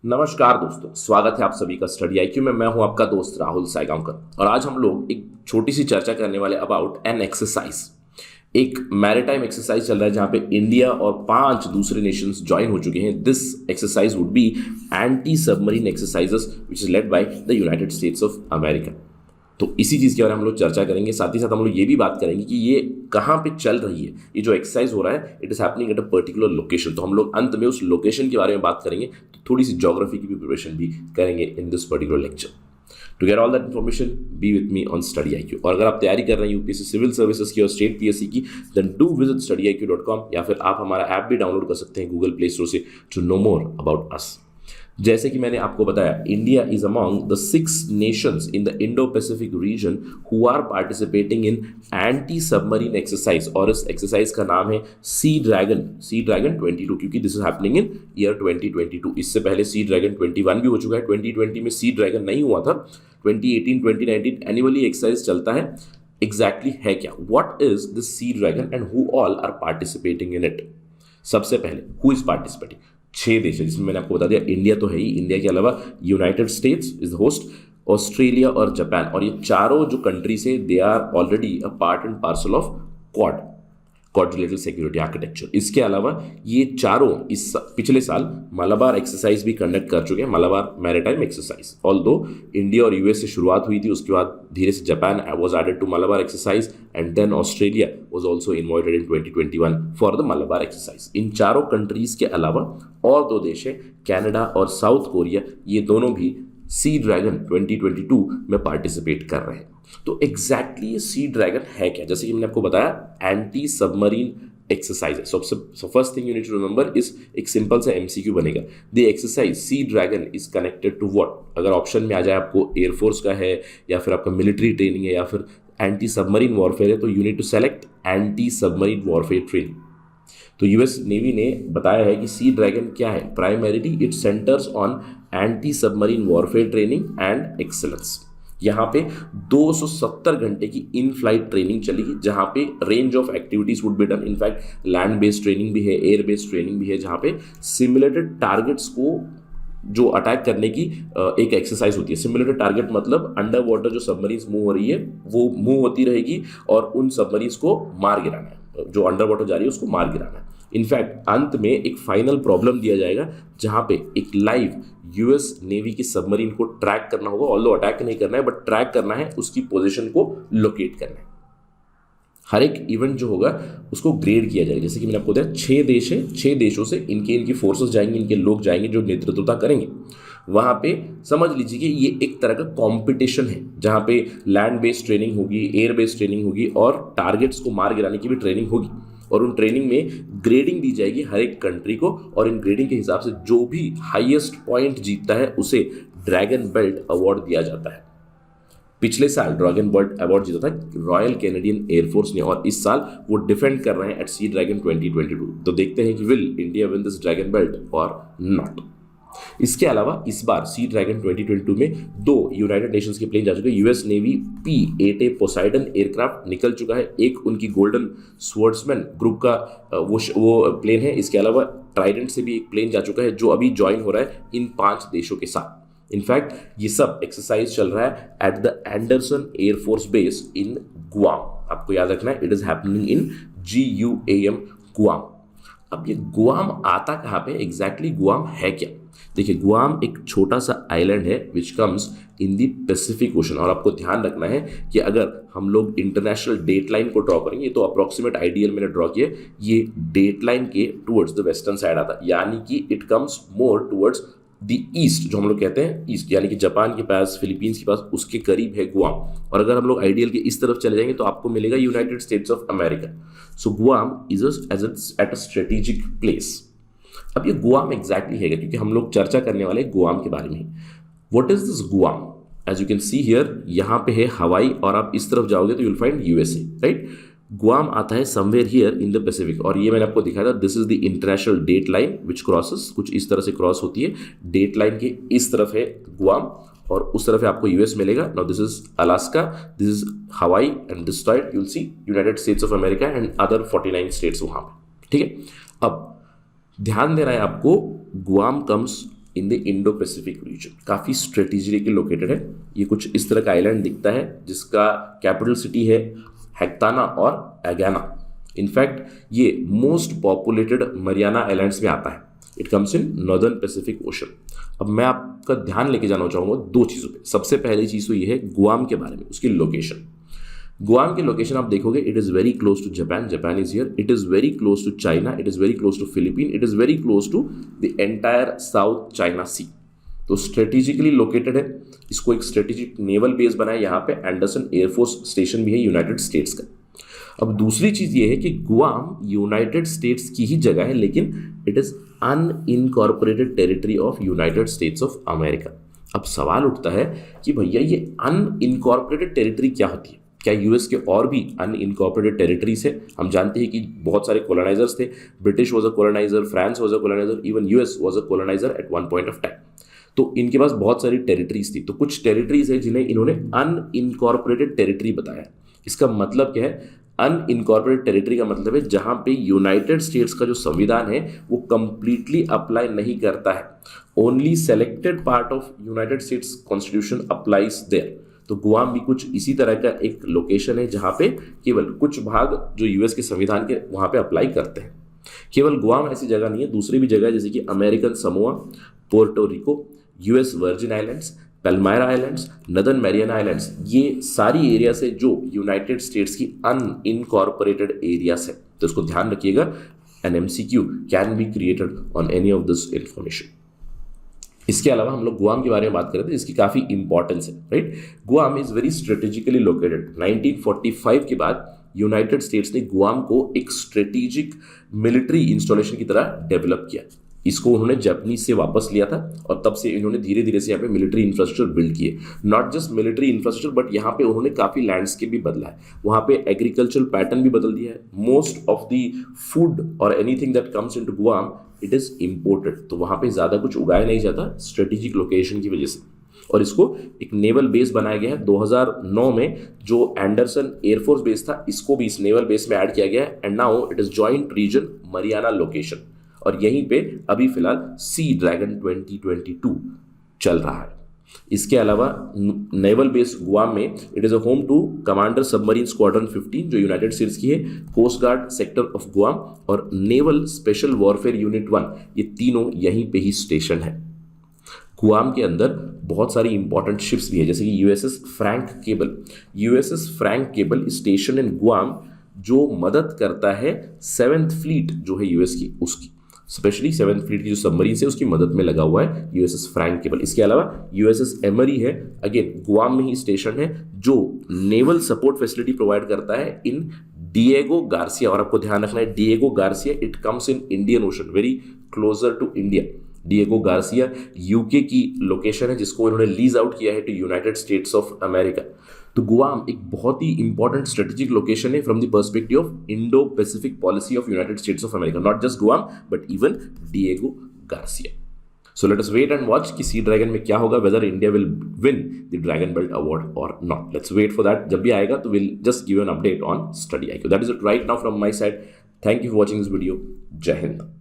नमस्कार दोस्तों, स्वागत है आप सभी का स्टडी आईक्यू में। मैं हूं आपका दोस्त राहुल सायगांवकर और आज हम लोग एक छोटी सी चर्चा करने वाले अबाउट एन एक्सरसाइज। एक मैरिटाइम एक्सरसाइज चल रहा है जहां पे इंडिया और 5 दूसरे नेशंस ज्वाइन हो चुके हैं। This exercise would be anti submarine exercises which is led by the United States of America. तो इसी चीज़ के बारे में हम लोग चर्चा करेंगे। साथ ही साथ हम लोग ये भी बात करेंगे कि ये कहाँ पे चल रही है, ये जो एक्सरसाइज हो रहा है it is happening at a particular location. तो हम लोग अंत में उस लोकेशन के बारे में बात करेंगे, तो थोड़ी सी ज्योग्राफी की भी प्रिपरेशन भी करेंगे in this particular lecture. To get all that information be with me on Study IQ. और अगर आप तैयारी कर रहे हैं यूपीएससी सिविल सर्विसेज की और स्टेट पीएससी की, देन डू विजिट studyIQ.com या फिर आप हमारा ऐप भी डाउनलोड कर सकते हैं गूगल प्ले स्टोर से to know more about us. जैसे कि मैंने आपको बताया, India is among the 6 nations in the Indo Pacific region who are participating in anti submarine exercise, और इस एक्सरसाइज का नाम है सी ड्रैगन 22, क्योंकि this is happening in year 2022। इससे पहले सी ड्रैगन 21 भी हो चुका है। 2020 में सी ड्रैगन नहीं हुआ था। 2018 2019 एनुअली एक्सरसाइज चलता है। एग्जैक्टली है क्या, what is this Sea Dragon and who all are participating in it. सबसे पहले हु इज पार्टिसिपेटिंग, 6 देश है जिसमें मैंने आपको बता दिया इंडिया तो है ही। इंडिया के अलावा United States is the host, Australia और जापान, और ये चारों जो कंट्रीज है they are already a part and parcel of Quad, quadrilateral security architecture. इसके अलावा ये चारों इस पिछले साल मलाबार एक्सरसाइज भी कंडक्ट कर चुके हैं, Malabar maritime exercise. Although India और यूएस से शुरुआत हुई थी, उसके बाद धीरे से Japan was added to Malabar exercise and then Australia was also invited in 2021 for the Malabar exercise. इन चारों कंट्रीज के अलावा और 2 देश है, कनाडा और साउथ कोरिया, ये दोनों भी सी ड्रैगन 2022 में पार्टिसिपेट कर रहे हैं। तो एग्जैक्टली ये सी ड्रैगन है क्या, जैसे कि मैंने आपको बताया एंटी सबमरीन एक्सरसाइज है। So first thing you need to remember is एक सिंपल सा एमसीक्यू बनेगा। The exercise Sea Dragon is connected to what. अगर ऑप्शन में आ जाए आपको एयरफोर्स का है या फिर आपका मिलिट्री ट्रेनिंग है या फिर एंटी सबमरीन वॉरफेयर है, तो you need to select anti submarine warfare training. तो यूएस नेवी ने बताया है कि सी ड्रैगन क्या है, primarily it centres on anti submarine warfare training and excellence. यहाँ पे 270 घंटे की इन फ्लाइट ट्रेनिंग चलेगी, जहाँ पे range of activities would be done. In fact land based training भी है, एयर बेस्ड ट्रेनिंग भी है, जहाँ पे सिमुलेटेड टारगेट्स को जो अटैक करने की एक एक्सरसाइज होती है। सिमुलेटेड टारगेट मतलब अंडर वाटर जो सबमरीन्स मूव हो रही है वो मूव होती रहेगी और उन सबमरीन्स को मार गिराना है, जो अंडर वाटर जा रही है उसको मार गिराना है। इनफैक्ट अंत में एक फाइनल प्रॉब्लम दिया जाएगा जहां पे एक लाइव यूएस नेवी की सबमरीन को ट्रैक करना होगा। ऑल्दो अटैक नहीं करना है बट ट्रैक करना है, उसकी पोजीशन को लोकेट करना है। हर एक इवेंट जो होगा उसको ग्रेड किया जाएगा। जैसे कि मैंने आपको बताया 6 देश है, 6 देशों से इनकी फोर्सेस जाएंगे, इनके लोग जाएंगे जो नेतृत्वता करेंगे। वहां पे समझ लीजिए कि ये एक तरह का कंपटीशन है जहां पे लैंड बेस्ड ट्रेनिंग होगी, एयर बेस्ड ट्रेनिंग होगी और टारगेट्स को मार गिराने की भी ट्रेनिंग होगी। और उन ट्रेनिंग में ग्रेडिंग दी जाएगी हर एक कंट्री को, और इन ग्रेडिंग के हिसाब से जो भी हाईएस्ट पॉइंट जीतता है उसे ड्रैगन बेल्ट अवार्ड दिया जाता है। पिछले साल ड्रैगन बेल्ट अवार्ड जीता था रॉयल कैनेडियन एयरफोर्स ने, और इस साल वो डिफेंड कर रहे हैं एट सी ड्रैगन 2022। तो देखते हैं कि will India win this dragon belt और नॉट। इसके अलावा इस बार सी ड्रैगन 2022 में 2 यूनाइटेड नेशंस के प्लेन जा चुके हैं। US navy P-8A Poseidon aircraft निकल चुका है, एक उनकी गोल्डन स्वर्ड्समैन ग्रुप का वो प्लेन है। इसके अलावा ट्राइडेंट से भी एक प्लेन जा चुका है जो अभी ज्वाइन हो रहा है इन 5 देशों के साथ। इनफैक्ट ये सब एक्सरसाइज चल रहा है at the Anderson air force base in Guam. आपको याद रखना है it is happening in GUAM Guam. अब ये गुआम आता कहाँ पे, एग्जैक्टली गुआम है क्या। देखिए गुआम एक छोटा सा आइलैंड है which comes in the Pacific ocean. और आपको ध्यान रखना है कि अगर हम लोग इंटरनेशनल डेट लाइन को ड्रॉ करेंगे, तो अप्रोक्सीमेट आइडियल मैंने ड्रॉ किया, ये डेट लाइन के टुवर्ड्स द वेस्टर्न साइड आता है, यानी कि it comes more towards the east, जो हम लोग कहते हैं ईस्ट, यानी कि जापान के पास, फिलीपींस के पास, उसके करीब है गुआम। और अगर हम लोग आइडियल के इस तरफ चले जाएंगे तो आपको मिलेगा United States of America. So Guam is at a strategic place. अब ये गुआम एग्जैक्टली है क्योंकि हम लोग चर्चा करने वाले गुआम के बारे में। What is this Guam, as you can see here, यहाँ पे है हवाई और आप इस तरफ जाओगे तो you'll find USA, right. Guam आता है somewhere here in the Pacific, और ये मैंने आपको दिखाया था, this is the International Date Line which crosses, कुछ इस तरह से क्रॉस होती है। डेट लाइन के इस तरफ है गुआम और उस तरफ आपको यूएस मिलेगा। Now this is Alaska, this is Hawaii and this side you will see United States of America and other 49 states वहां पे, ठीक है। अब ध्यान देना है आपको, Guam comes in the Indo Pacific region, काफ़ी स्ट्रेटेजिकली लोकेटेड है। ये कुछ इस तरह का आइलैंड दिखता है जिसका कैपिटल सिटी है हेक्ताना और एगाना। इनफैक्ट ये मोस्ट पॉपुलेटेड मरियाना आइलैंड्स में आता है। It comes in northern Pacific ocean. अब मैं आपका ध्यान लेके जाना चाहूँगा दो चीज़ों पे। सबसे पहली चीज़ तो ये है गुआम के बारे में, उसकी लोकेशन। गुआम की लोकेशन आप देखोगे, it is very close to Japan, Japan is here, it is very close to China, it is very close to Philippine, it is very close to the entire South China Sea. तो strategically located है। इसको एक strategic naval base बना है यहाँ पे, Anderson air force station भी है यूनाइटेड स्टेट्स का। अब दूसरी चीज़ ये है कि गुआम यूनाइटेड स्टेट्स की ही जगह है, लेकिन it is unincorporated territory of United States of America. अब सवाल उठता है कि भैया ये अनइनकॉर्पोरेटेड टेरिटरी क्या होती है? क्या यूएस के और भी अनइनकॉर्पोरेटेड टेरिटरीज है? हम जानते हैं कि बहुत सारे कोलोनाइजर्स थे। British was a coloniser, France was a coloniser, even US was a coloniser at one point of time. तो इनके पास बहुत सारी टेरिटरीज थी। तो कुछ टेरिटरीज है जिन्हें इन्होंने अनइनकॉर्पोरेटेड टेरिटरी बताया। इसका मतलब क्या है? अनइनकॉर्पोरेटेड टेरिटरी का मतलब है जहां पे यूनाइटेड स्टेट्स का जो संविधान है वो कंप्लीटली अप्लाई नहीं करता है। Only selected part of United States constitution applies there. तो गुआम भी कुछ इसी तरह का एक लोकेशन है जहां पे केवल कुछ भाग जो यूएस के संविधान के वहां पे अप्लाई करते हैं। केवल गुआम ऐसी जगह नहीं है, दूसरी भी जगह है जैसे कि American Samoa, Puerto Rico, US Virgin Islands, Palmyra Islands, Northern Mariana Islands, ये सारी एरियाज है जो यूनाइटेड स्टेट्स की अनइनकॉर्पोरेटेड एरियाज है। तो इसको ध्यान रखिएगा, an MCQ can be created on any of this information. इसके अलावा हम लोग गुआम के बारे में बात करें तो इसकी काफ़ी इंपॉर्टेंस है, right. Guam is very strategically located. 1945 के बाद यूनाइटेड स्टेट्स ने गुआम को एक स्ट्रेटेजिक मिलिट्री इंस्टॉलेशन की तरह डेवलप किया। इसको उन्होंने जापानीज से वापस लिया था और तब से इन्होंने धीरे धीरे से यहाँ पे मिलिट्री इंफ्रास्ट्रक्चर बिल्ड किए। Not just military infrastructure, but यहाँ पे उन्होंने काफ़ी लैंडस्केप भी बदला है। वहाँ पे एग्रीकल्चरल पैटर्न भी बदल दिया है। मोस्ट ऑफ द फूड और anything that comes into Guam it is imported. तो वहाँ पे ज़्यादा कुछ उगाया नहीं जाता स्ट्रेटेजिक लोकेशन की वजह से। और इसको एक नेवल बेस बनाया गया है 2009 में। जो एंडरसन एयरफोर्स बेस था, इसको भी इस नेवल बेस में ऐड किया गया है। And now it is Joint Region Mariana location. और यहीं पे अभी फिलहाल सी ड्रैगन 2022 चल रहा है। इसके अलावा नेवल बेस गुआम में it is a home to Commander Submarine Squadron 15 जो यूनाइटेड स्टेट्स की है, Coast Guard Sector of Guam और नेवल स्पेशल वॉरफेयर यूनिट 1, ये तीनों यहीं पे ही स्टेशन है। गुआम के अंदर बहुत सारी इंपॉर्टेंट शिप्स भी है जैसे कि USS Frank cable. USS Frank cable station इन गुआम जो मदद करता है 7th फ्लीट जो है यूएस की, उसकी स्पेशली 7th फ्लीट की जो सबमरीन है उसकी मदद में लगा हुआ है यूएसएस फ्रैंक केबल। इसके अलावा यूएसएस एमरी है, अगेन गुआम में ही स्टेशन है, जो नेवल सपोर्ट फैसिलिटी प्रोवाइड करता है इन डिएगो गार्सिया। और आपको ध्यान रखना है Diego Garcia it comes in Indian Ocean, very closer to India. Diego Garcia UK की लोकेशन है जिसको इन्होंने लीज आउट किया है to United States of America. तो गुआम एक बहुत ही इंपॉर्टेंट स्ट्रेटेजिक लोकेशन है from the perspective of Indo Pacific policy of United States of America. Not just Guam but even Diego Garcia. So let us wait and watch कि Sea Dragon में क्या होगा, whether India will win the dragon belt award और not. Let's wait for that. जब भी आएगा तो will just give an update on study IQ। That is it right now from my side. Thank you for watching this video. जय हिंद।